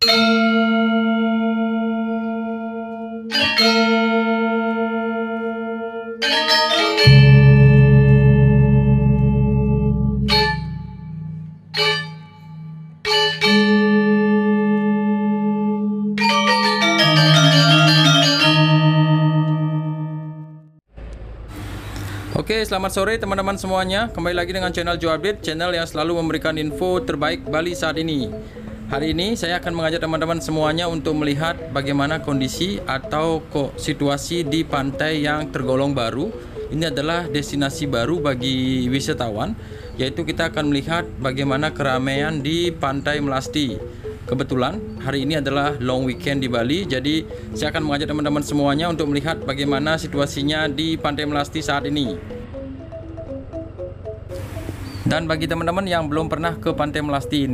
Oke, selamat sore teman-teman semuanya. Kembali lagi dengan channel Joe Update, channel yang selalu memberikan info terbaik Bali saat ini. Hari ini saya akan mengajak teman-teman semuanya untuk melihat bagaimana kondisi atau situasi di pantai yang tergolong baru. Ini adalah destinasi baru bagi wisatawan, yaitu kita akan melihat bagaimana keramaian di Pantai Melasti. Kebetulan hari ini adalah long weekend di Bali, jadi saya akan mengajak teman-teman semuanya untuk melihat bagaimana situasinya di Pantai Melasti saat ini. Dan bagi teman-teman yang belum pernah ke Pantai Melasti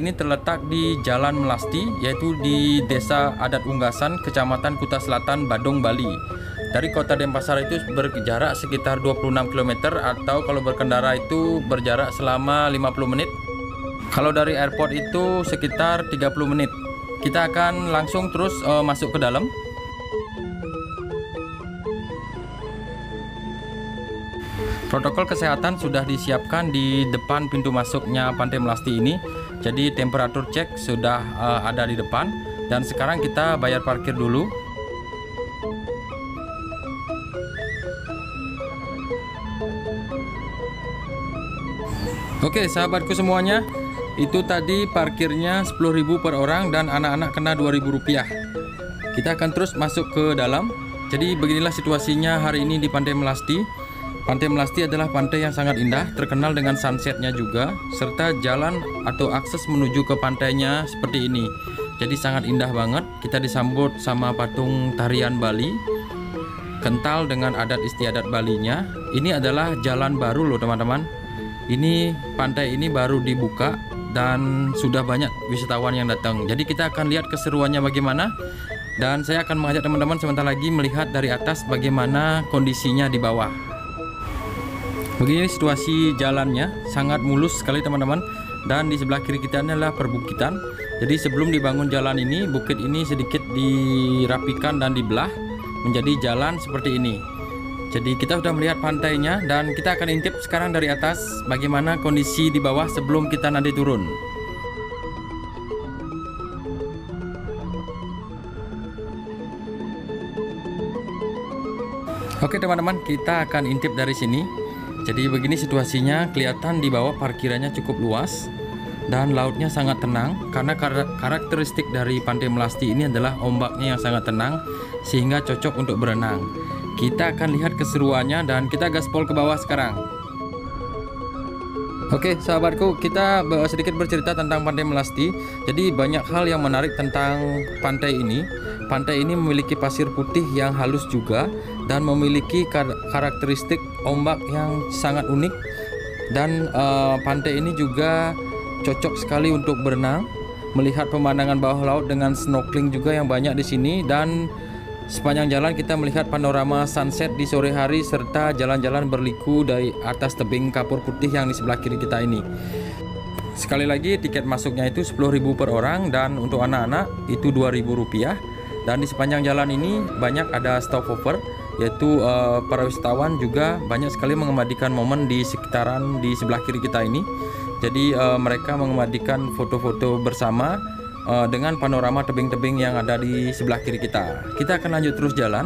ini terletak di Jalan Melasti, yaitu di Desa Adat Unggasan, Kecamatan Kuta Selatan, Badung, Bali. Dari kota Denpasar itu berjarak sekitar 26 km, atau kalau berkendara itu berjarak selama 50 menit. Kalau dari airport itu sekitar 30 menit. Kita akan langsung terus masuk ke dalam. Protokol kesehatan sudah disiapkan di depan pintu masuknya Pantai Melasti ini. Jadi temperatur cek sudah ada di depan. Dan sekarang kita bayar parkir dulu. Oke sahabatku semuanya, itu tadi parkirnya 10.000 per orang dan anak-anak kena Rp2.000. Kita akan terus masuk ke dalam. Jadi beginilah situasinya hari ini di Pantai Melasti. Pantai Melasti adalah pantai yang sangat indah, terkenal dengan sunsetnya juga, serta jalan atau akses menuju ke pantainya seperti ini. Jadi sangat indah banget. Kita disambut sama patung tarian Bali, kental dengan adat istiadat Balinya. Ini adalah jalan baru loh teman-teman. Ini pantai ini baru dibuka dan sudah banyak wisatawan yang datang. Jadi kita akan lihat keseruannya bagaimana. Dan saya akan mengajak teman-teman sebentar lagi melihat dari atas bagaimana kondisinya di bawah. Begini situasi jalannya, sangat mulus sekali teman-teman. Dan di sebelah kiri kita adalah perbukitan. Jadi sebelum dibangun jalan ini, bukit ini sedikit dirapikan dan dibelah menjadi jalan seperti ini. Jadi kita sudah melihat pantainya dan kita akan intip sekarang dari atas bagaimana kondisi di bawah sebelum kita nanti turun. Oke teman-teman, kita akan intip dari sini. Jadi begini situasinya, kelihatan di bawah parkirannya cukup luas dan lautnya sangat tenang, karena karakteristik dari Pantai Melasti ini adalah ombaknya yang sangat tenang sehingga cocok untuk berenang. Kita akan lihat keseruannya dan kita gaspol ke bawah sekarang. Oke sahabatku, kita sedikit bercerita tentang Pantai Melasti. Jadi banyak hal yang menarik tentang pantai ini. Pantai ini memiliki pasir putih yang halus juga dan memiliki karakteristik ombak yang sangat unik. Dan pantai ini juga cocok sekali untuk berenang, melihat pemandangan bawah laut dengan snorkeling juga yang banyak di sini. Dan sepanjang jalan kita melihat panorama sunset di sore hari serta jalan-jalan berliku dari atas tebing kapur putih yang di sebelah kiri kita ini. Sekali lagi, tiket masuknya itu 10.000 per orang dan untuk anak-anak itu Rp2.000. Dan di sepanjang jalan ini banyak ada stopover, yaitu para wisatawan juga banyak sekali mengabadikan momen di sekitaran di sebelah kiri kita ini. Jadi mereka mengabadikan foto-foto bersama dengan panorama tebing-tebing yang ada di sebelah kiri kita. Kita akan lanjut terus jalan.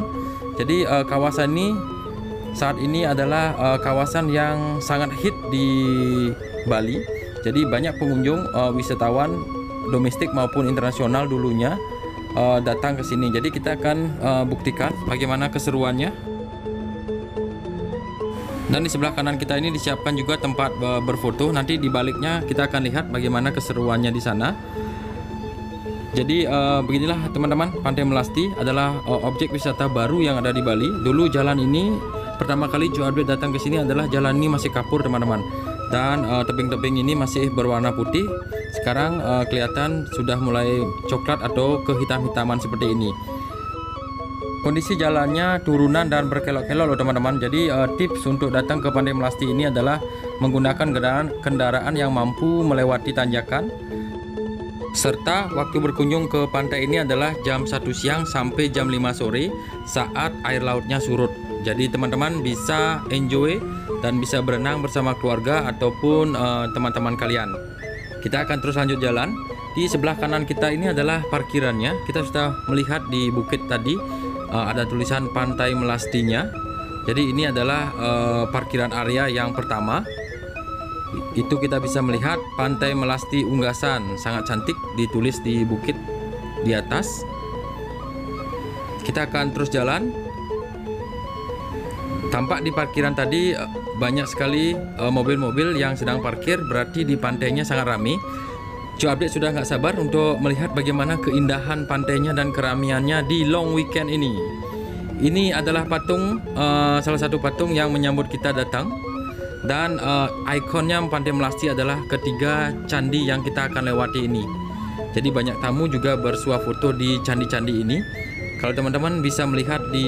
Jadi kawasan ini saat ini adalah kawasan yang sangat hit di Bali. Jadi banyak pengunjung wisatawan domestik maupun internasional dulunya datang ke sini. Jadi kita akan buktikan bagaimana keseruannya. Dan di sebelah kanan kita ini disiapkan juga tempat berfoto. Nanti di baliknya kita akan lihat bagaimana keseruannya di sana. Jadi beginilah teman-teman, Pantai Melasti adalah objek wisata baru yang ada di Bali. Dulu jalan ini pertama kali Joe Update datang ke sini adalah jalan ini masih kapur teman-teman. Dan tebing-tebing ini masih berwarna putih. Sekarang kelihatan sudah mulai coklat atau kehitam-hitaman seperti ini. Kondisi jalannya turunan dan berkelok-kelok loh teman-teman. Jadi tips untuk datang ke Pantai Melasti ini adalah menggunakan kendaraan yang mampu melewati tanjakan. Serta waktu berkunjung ke pantai ini adalah jam 1 siang sampai jam 5 sore saat air lautnya surut. Jadi teman-teman bisa enjoy dan bisa berenang bersama keluarga ataupun teman-teman kalian. Kita akan terus lanjut jalan. Di sebelah kanan kita ini adalah parkirannya. Kita sudah melihat di bukit tadi ada tulisan Pantai Melastinya. Jadi ini adalah parkiran area yang pertama. Itu kita bisa melihat Pantai Melasti Unggasan, sangat cantik, ditulis di bukit di atas. Kita akan terus jalan. Tampak di parkiran tadi banyak sekali mobil-mobil yang sedang parkir, berarti di pantainya sangat ramai. Joe Update sudah nggak sabar untuk melihat bagaimana keindahan pantainya dan keramiannya di long weekend ini. Ini adalah patung, salah satu patung yang menyambut kita datang. Dan ikonnya Pantai Melasti adalah ketiga candi yang kita akan lewati ini. Jadi banyak tamu juga bersuah foto di candi-candi ini. Kalau teman-teman bisa melihat di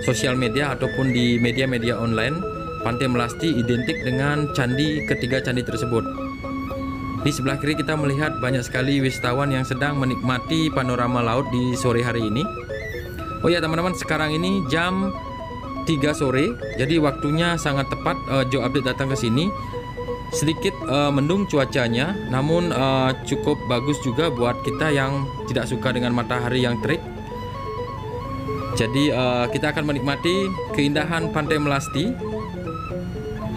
sosial media ataupun di media-media online, Pantai Melasti identik dengan ketiga candi tersebut. Di sebelah kiri kita melihat banyak sekali wisatawan yang sedang menikmati panorama laut di sore hari ini. Oh ya teman-teman, sekarang ini jam 3 sore, jadi waktunya sangat tepat Joe Update datang ke sini. Sedikit mendung cuacanya, namun cukup bagus juga buat kita yang tidak suka dengan matahari yang terik. Jadi kita akan menikmati keindahan Pantai Melasti.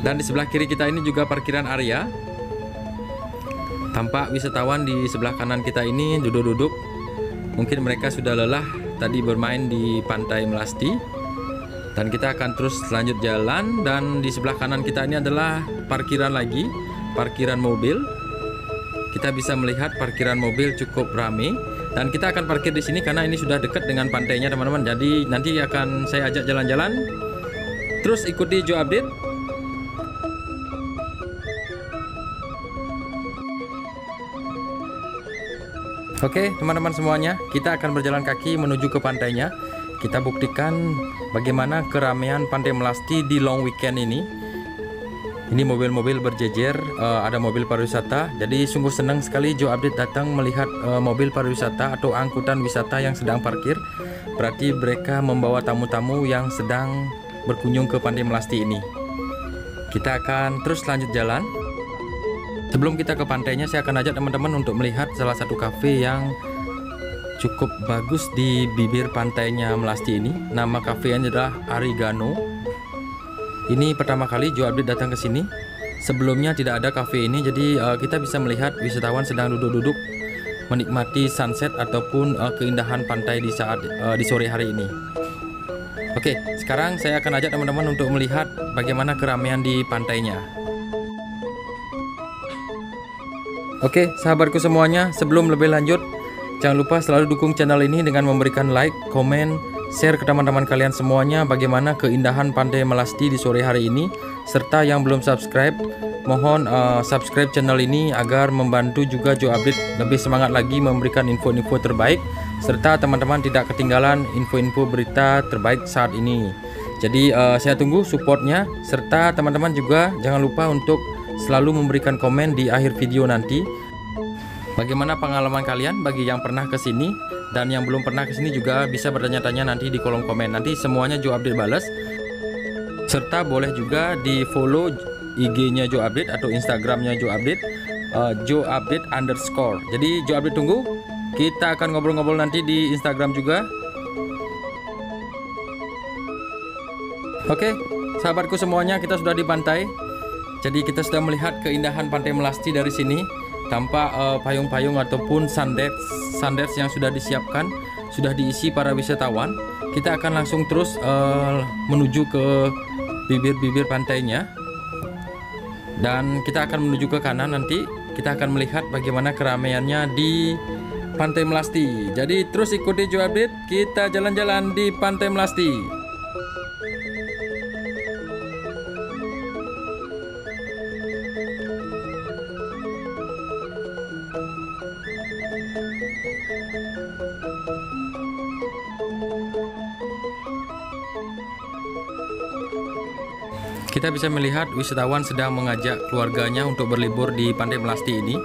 Dan di sebelah kiri kita ini juga parkiran area. Tampak wisatawan di sebelah kanan kita ini duduk-duduk. Mungkin mereka sudah lelah tadi bermain di Pantai Melasti. Dan kita akan terus lanjut jalan. Dan di sebelah kanan kita ini adalah parkiran lagi, parkiran mobil. Kita bisa melihat parkiran mobil cukup ramai. Dan kita akan parkir di sini karena ini sudah dekat dengan pantainya teman-teman. Jadi nanti akan saya ajak jalan-jalan. Terus ikuti Joe Update. Oke teman-teman semuanya, kita akan berjalan kaki menuju ke pantainya. Kita buktikan bagaimana keramaian Pantai Melasti di long weekend ini. Ini mobil-mobil berjejer, ada mobil pariwisata. Jadi sungguh senang sekali Joe Update datang melihat mobil pariwisata atau angkutan wisata yang sedang parkir. Berarti mereka membawa tamu-tamu yang sedang berkunjung ke Pantai Melasti ini. Kita akan terus lanjut jalan. Sebelum kita ke pantainya, saya akan ajak teman-teman untuk melihat salah satu kafe yang cukup bagus di bibir pantainya Melasti ini. Nama kafenya adalah Arigano. Ini pertama kali Joe Update datang ke sini. Sebelumnya tidak ada kafe ini, jadi kita bisa melihat wisatawan sedang duduk-duduk menikmati sunset ataupun keindahan pantai di saat di sore hari ini. Oke, sekarang saya akan ajak teman-teman untuk melihat bagaimana keramaian di pantainya. Oke, sahabatku semuanya, sebelum lebih lanjut, jangan lupa selalu dukung channel ini dengan memberikan like, komen, share ke teman-teman kalian semuanya bagaimana keindahan Pantai Melasti di sore hari ini. Serta yang belum subscribe, mohon subscribe channel ini agar membantu juga Joe Update lebih semangat lagi memberikan info-info terbaik. Serta teman-teman tidak ketinggalan info-info berita terbaik saat ini. Jadi saya tunggu supportnya. Serta teman-teman juga jangan lupa untuk selalu memberikan komen di akhir video nanti. Bagaimana pengalaman kalian bagi yang pernah ke sini dan yang belum pernah ke sini juga bisa bertanya-tanya nanti di kolom komen. Nanti semuanya Joe Update balas. Serta boleh juga di follow IG-nya Joe Update atau Instagram-nya Joe Update, Joe Update _ Jadi Joe Update tunggu. Kita akan ngobrol-ngobrol nanti di Instagram juga. Oke, sahabatku semuanya, kita sudah di pantai. Jadi kita sudah melihat keindahan Pantai Melasti dari sini. Tampak payung-payung ataupun sanders yang sudah disiapkan, sudah diisi para wisatawan. Kita akan langsung terus menuju ke bibir-bibir pantainya. Dan kita akan menuju ke kanan nanti. Kita akan melihat bagaimana keramaiannya di Pantai Melasti. Jadi terus ikuti Joe Update, kita jalan-jalan di Pantai Melasti. Kita bisa melihat wisatawan sedang mengajak keluarganya untuk berlibur di Pantai Melasti ini.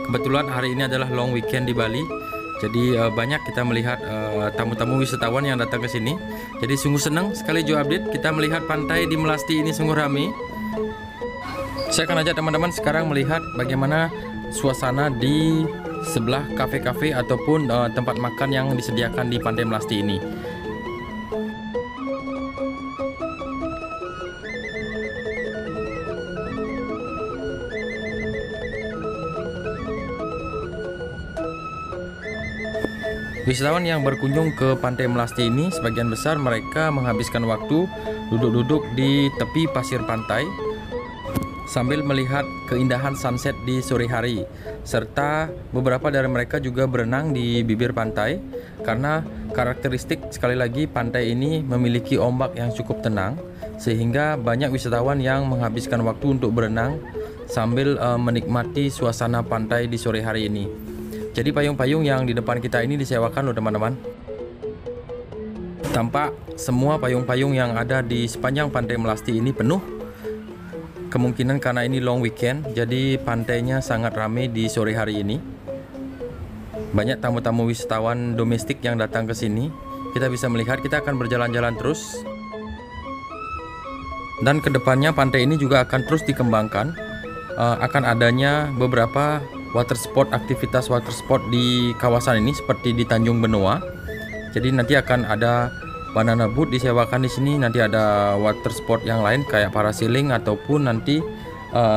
Kebetulan hari ini adalah long weekend di Bali. Jadi banyak kita melihat tamu-tamu wisatawan yang datang ke sini. Jadi sungguh senang sekali Jo update kita melihat pantai di Melasti ini sungguh ramai. Saya akan ajak teman-teman sekarang melihat bagaimana suasana di sebelah kafe-kafe ataupun tempat makan yang disediakan di Pantai Melasti ini. Wisatawan yang berkunjung ke Pantai Melasti ini sebagian besar mereka menghabiskan waktu duduk-duduk di tepi pasir pantai sambil melihat keindahan sunset di sore hari, serta beberapa dari mereka juga berenang di bibir pantai karena karakteristik sekali lagi pantai ini memiliki ombak yang cukup tenang sehingga banyak wisatawan yang menghabiskan waktu untuk berenang sambil menikmati suasana pantai di sore hari ini. Jadi payung-payung yang di depan kita ini disewakan loh teman-teman. Tampak semua payung-payung yang ada di sepanjang Pantai Melasti ini penuh. Kemungkinan karena ini long weekend, jadi pantainya sangat ramai di sore hari ini. Banyak tamu-tamu wisatawan domestik yang datang ke sini. Kita bisa melihat, kita akan berjalan-jalan terus. Dan kedepannya pantai ini juga akan terus dikembangkan. Akan adanya beberapa water sport, aktivitas water sport di kawasan ini seperti di Tanjung Benoa. Jadi nanti akan ada banana boat disewakan di sini, nanti ada water sport yang lain kayak parasailing ataupun nanti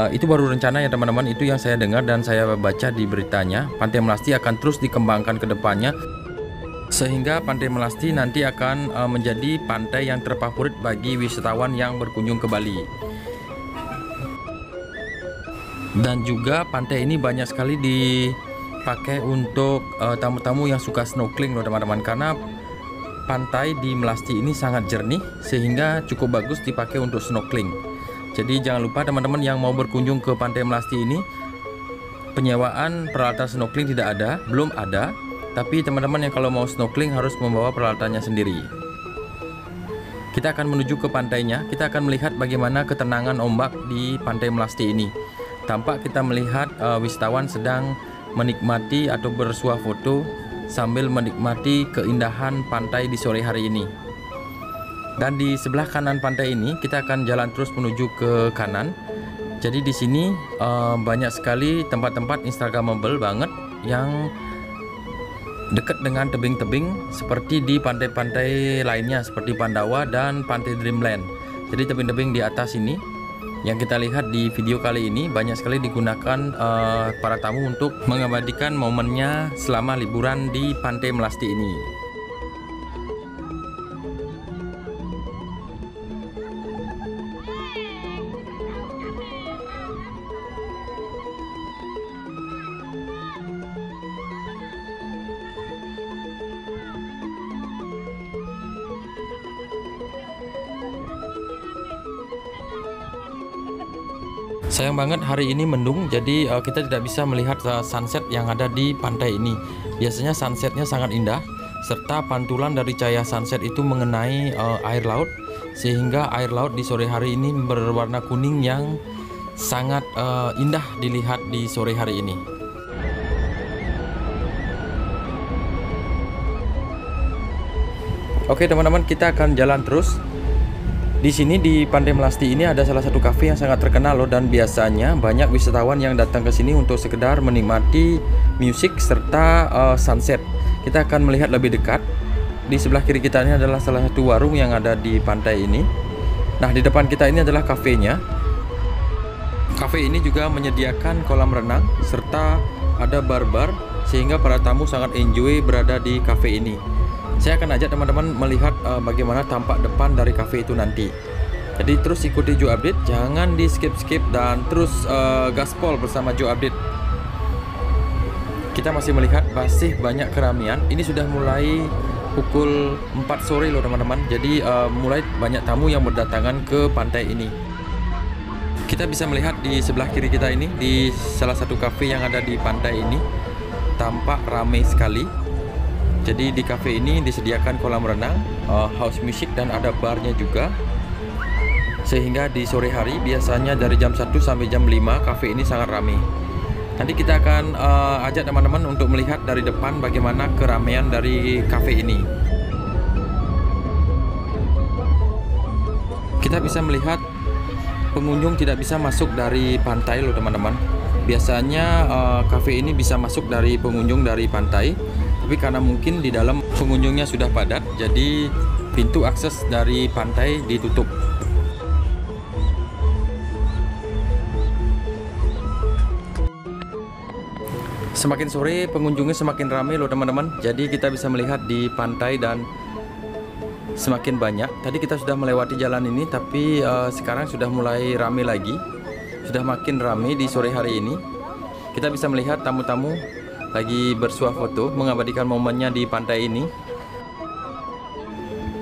itu baru rencana ya teman-teman, itu yang saya dengar dan saya baca di beritanya. Pantai Melasti akan terus dikembangkan ke depannya sehingga Pantai Melasti nanti akan menjadi pantai yang terfavorit bagi wisatawan yang berkunjung ke Bali. Dan juga pantai ini banyak sekali dipakai untuk tamu-tamu yang suka snorkeling loh teman-teman, karena pantai di Melasti ini sangat jernih sehingga cukup bagus dipakai untuk snorkeling. Jadi jangan lupa teman-teman yang mau berkunjung ke Pantai Melasti ini, penyewaan peralatan snorkeling tidak ada, belum ada, tapi teman-teman yang kalau mau snorkeling harus membawa peralatannya sendiri. Kita akan menuju ke pantainya, kita akan melihat bagaimana ketenangan ombak di Pantai Melasti ini. Tampak kita melihat wisatawan sedang menikmati atau bersuah foto sambil menikmati keindahan pantai di sore hari ini. Dan di sebelah kanan pantai ini kita akan jalan terus menuju ke kanan. Jadi di sini banyak sekali tempat-tempat instagramable banget yang dekat dengan tebing-tebing seperti di pantai-pantai lainnya seperti Pandawa dan Pantai Dreamland. Jadi tebing-tebing di atas ini yang kita lihat di video kali ini banyak sekali digunakan para tamu untuk mengabadikan momennya selama liburan di Pantai Melasti ini. Sayang banget hari ini mendung, jadi kita tidak bisa melihat sunset yang ada di pantai ini. Biasanya sunsetnya sangat indah, serta pantulan dari cahaya sunset itu mengenai air laut, sehingga air laut di sore hari ini berwarna kuning yang sangat indah dilihat di sore hari ini. Oke teman-teman, kita akan jalan terus. Di sini di Pantai Melasti ini ada salah satu kafe yang sangat terkenal loh, dan biasanya banyak wisatawan yang datang ke sini untuk sekedar menikmati musik serta sunset. Kita akan melihat lebih dekat. Di sebelah kiri kita ini adalah salah satu warung yang ada di pantai ini. Nah, di depan kita ini adalah kafenya. Kafe ini juga menyediakan kolam renang serta ada bar-bar sehingga para tamu sangat enjoy berada di kafe ini. Saya akan ajak teman-teman melihat bagaimana tampak depan dari cafe itu nanti. Jadi terus ikuti Jo Update, jangan di skip-skip dan terus gaspol bersama Jo Update. Kita masih melihat masih banyak keramaian. Ini sudah mulai pukul 4 sore loh teman-teman. Jadi mulai banyak tamu yang berdatangan ke pantai ini. Kita bisa melihat di sebelah kiri kita ini, di salah satu cafe yang ada di pantai ini, tampak ramai sekali. Jadi di cafe ini disediakan kolam renang, house music, dan ada barnya juga. Sehingga di sore hari biasanya dari jam 1 sampai jam 5 cafe ini sangat ramai. Nanti kita akan ajak teman-teman untuk melihat dari depan bagaimana keramaian dari cafe ini. Kita bisa melihat pengunjung tidak bisa masuk dari pantai loh teman-teman. Biasanya cafe ini bisa masuk dari pengunjung dari pantai, tapi karena mungkin di dalam pengunjungnya sudah padat, jadi pintu akses dari pantai ditutup. Semakin sore pengunjungnya semakin ramai loh teman-teman. Jadi kita bisa melihat di pantai dan semakin banyak. Tadi kita sudah melewati jalan ini, tapi sekarang sudah mulai ramai lagi. Sudah makin ramai di sore hari ini. Kita bisa melihat tamu-tamu lagi bersuah foto, mengabadikan momennya di pantai ini.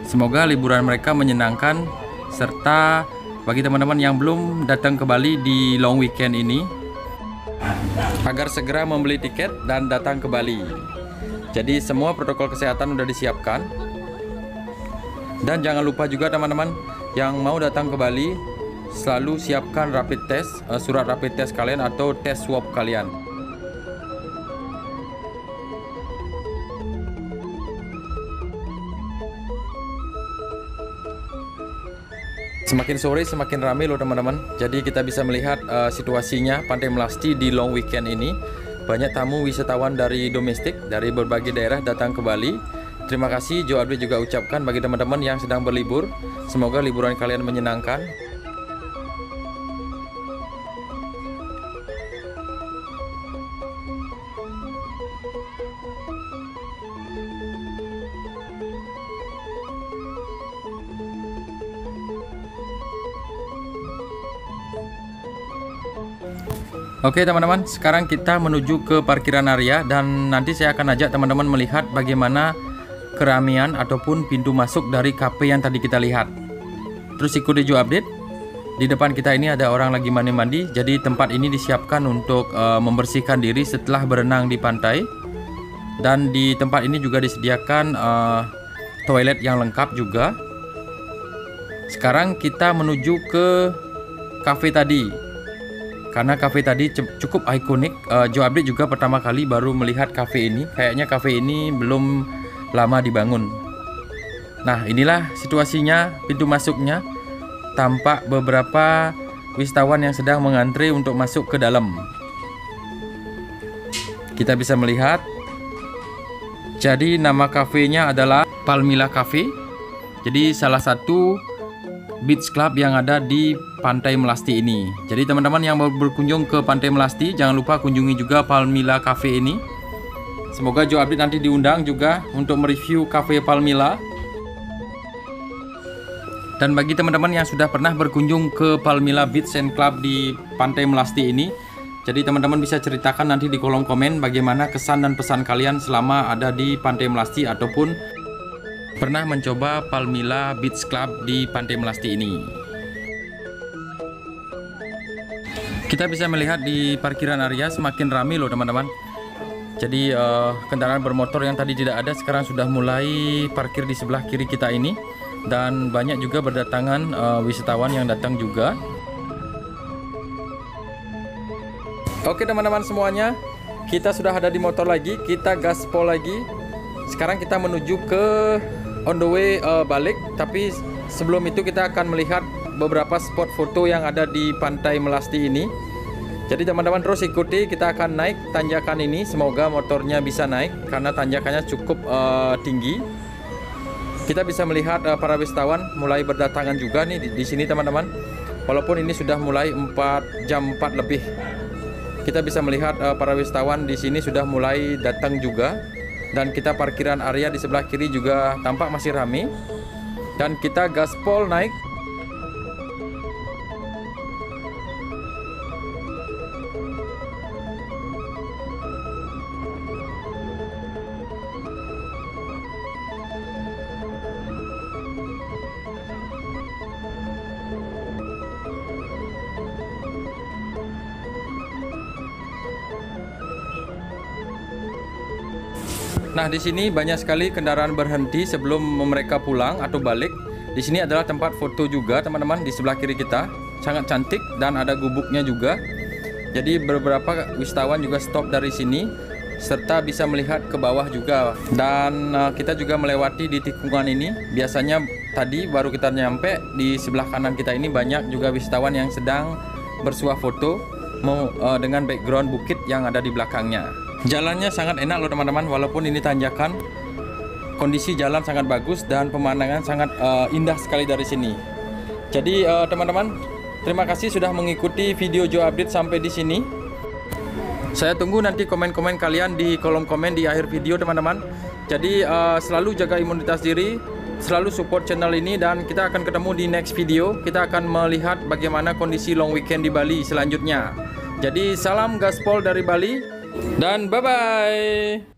Semoga liburan mereka menyenangkan, serta bagi teman-teman yang belum datang ke Bali di long weekend ini, agar segera membeli tiket dan datang ke Bali. Jadi semua protokol kesehatan sudah disiapkan. Dan jangan lupa juga teman-teman yang mau datang ke Bali, selalu siapkan rapid test, surat rapid test kalian atau tes swab kalian. Semakin sore semakin ramai loh teman-teman. Jadi kita bisa melihat situasinya Pantai Melasti di long weekend ini. Banyak tamu wisatawan dari domestik dari berbagai daerah datang ke Bali. Terima kasih Joe Update juga ucapkan bagi teman-teman yang sedang berlibur. Semoga liburan kalian menyenangkan. Oke teman-teman, sekarang kita menuju ke parkiran area dan nanti saya akan ajak teman-teman melihat bagaimana keramaian ataupun pintu masuk dari kafe yang tadi kita lihat. Terus ikuti Joe Update. Di depan kita ini ada orang lagi mandi-mandi, jadi tempat ini disiapkan untuk membersihkan diri setelah berenang di pantai. Dan di tempat ini juga disediakan toilet yang lengkap juga. Sekarang kita menuju ke kafe tadi. Karena kafe tadi cukup ikonik. Joe Update juga pertama kali baru melihat kafe ini. Kayaknya kafe ini belum lama dibangun. Nah inilah situasinya, pintu masuknya. Tampak beberapa wisatawan yang sedang mengantre untuk masuk ke dalam. Kita bisa melihat. Jadi nama kafenya adalah Palmilla Cafe. Jadi salah satu beach club yang ada di Pantai Melasti ini. Jadi teman-teman yang mau berkunjung ke Pantai Melasti, jangan lupa kunjungi juga Palmilla Cafe ini. Semoga Joe Update nanti diundang juga untuk mereview Cafe Palmilla. Dan bagi teman-teman yang sudah pernah berkunjung ke Palmilla Beach and Club di Pantai Melasti ini, jadi teman-teman bisa ceritakan nanti di kolom komen bagaimana kesan dan pesan kalian selama ada di Pantai Melasti ataupun pernah mencoba Palmilla Beach Club di Pantai Melasti ini. Kita bisa melihat di parkiran area semakin ramai loh teman-teman. Jadi kendaraan bermotor yang tadi tidak ada sekarang sudah mulai parkir di sebelah kiri kita ini. Dan banyak juga berdatangan wisatawan yang datang juga. Oke teman-teman semuanya, kita sudah ada di motor lagi, kita gaspol lagi. Sekarang kita menuju ke on the way balik, tapi sebelum itu kita akan melihat beberapa spot foto yang ada di Pantai Melasti ini. Jadi teman-teman terus ikuti, kita akan naik tanjakan ini. Semoga motornya bisa naik karena tanjakannya cukup tinggi. Kita bisa melihat para wisatawan mulai berdatangan juga nih di sini teman-teman. Walaupun ini sudah mulai 4 lebih. Kita bisa melihat para wisatawan di sini sudah mulai datang juga. Dan kita parkiran area di sebelah kiri juga tampak masih ramai. Dan kita gaspol naik. Nah, di sini banyak sekali kendaraan berhenti sebelum mereka pulang atau balik. Di sini adalah tempat foto juga, teman-teman, di sebelah kiri kita. Sangat cantik dan ada gubuknya juga. Jadi beberapa wisatawan juga stop dari sini serta bisa melihat ke bawah juga. Dan kita juga melewati di tikungan ini. Biasanya tadi baru kita nyampe, di sebelah kanan kita ini banyak juga wisatawan yang sedang bersuah foto dengan background bukit yang ada di belakangnya. Jalannya sangat enak loh teman-teman, walaupun ini tanjakan. Kondisi jalan sangat bagus dan pemandangan sangat indah sekali dari sini. Jadi teman-teman, terima kasih sudah mengikuti video Joe Update sampai di sini. Saya tunggu nanti komen-komen kalian di kolom komen di akhir video teman-teman. Jadi selalu jaga imunitas diri, selalu support channel ini, dan kita akan ketemu di next video. Kita akan melihat bagaimana kondisi long weekend di Bali selanjutnya. Jadi salam gaspol dari Bali dan bye-bye.